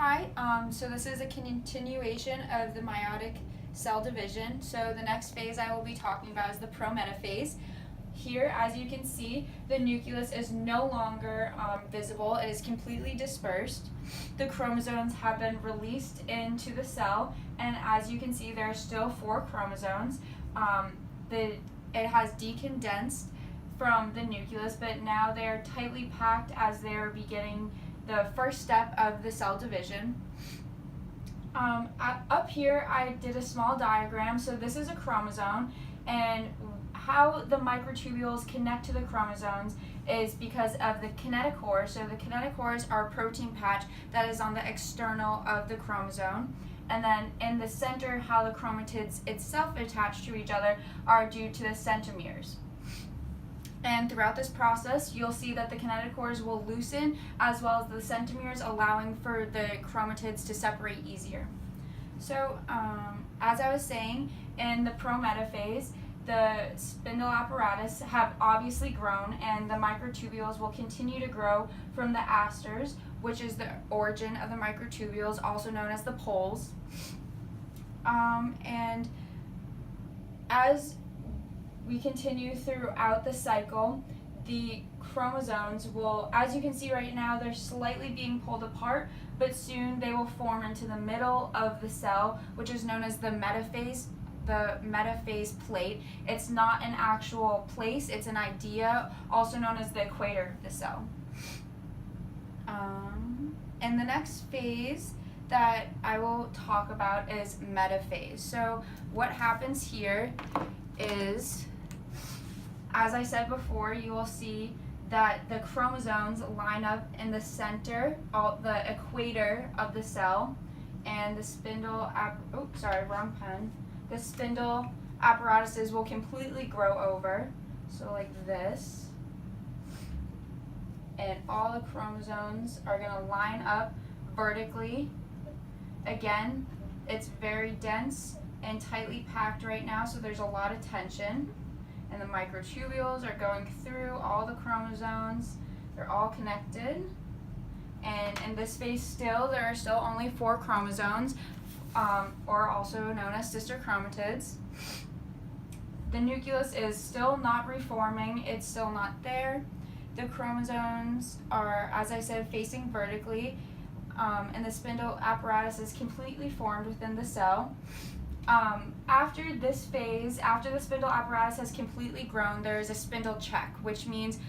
Hi, so this is a continuation of the meiotic cell division. So the next phase I will be talking about is the prometaphase. Here, as you can see, the nucleus is no longer visible. It is completely dispersed. The chromosomes have been released into the cell, and as you can see, there are still 4 chromosomes. It has decondensed from the nucleus, but now they are tightly packed as they are beginning the first step of the cell division. Up here I did a small diagram. So this is a chromosome, and how the microtubules connect to the chromosomes is because of the kinetochores. So the kinetochores are a protein patch that is on the external of the chromosome. And then in the center, how the chromatids itself attach to each other are due to the centromeres. And throughout this process, you'll see that the kinetochores will loosen as well as the centromeres, allowing for the chromatids to separate easier. So, as I was saying, in the prometaphase, the spindle apparatus have obviously grown, and the microtubules will continue to grow from the asters, which is the origin of the microtubules, also known as the poles. And as we continue throughout the cycle, the chromosomes will, as you can see right now, they're slightly being pulled apart, but soon they will form into the middle of the cell, which is known as the metaphase plate. It's not an actual place, it's an idea, also known as the equator of the cell. And the next phase that I will talk about is metaphase. So what happens here is, as I said before, you will see that the chromosomes line up in the center, the equator of the cell, and the spindle, the spindle apparatuses will completely grow over, so like this, and all the chromosomes are going to line up vertically. Again, it's very dense and tightly packed right now, so there's a lot of tension. And the microtubules are going through all the chromosomes. They're all connected. And in this phase there are still only 4 chromosomes, or also known as sister chromatids. The nucleus is still not reforming. It's still not there. The chromosomes are, as I said, facing vertically, and the spindle apparatus is completely formed within the cell. After this phase, after the spindle apparatus has completely grown, there is a spindle check, which means,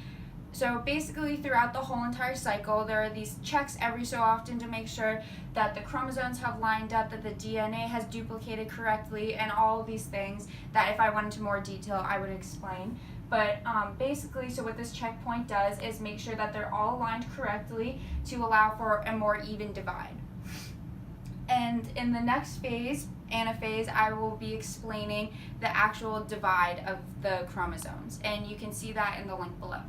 so basically throughout the whole entire cycle, there are these checks every so often to make sure that the chromosomes have lined up, that the DNA has duplicated correctly, and all of these things that if I went into more detail, I would explain. But basically, so what this checkpoint does is make sure that they're all aligned correctly to allow for a more even divide. And in the next phase, anaphase, I will be explaining the actual divide of the chromosomes, and you can see that in the link below.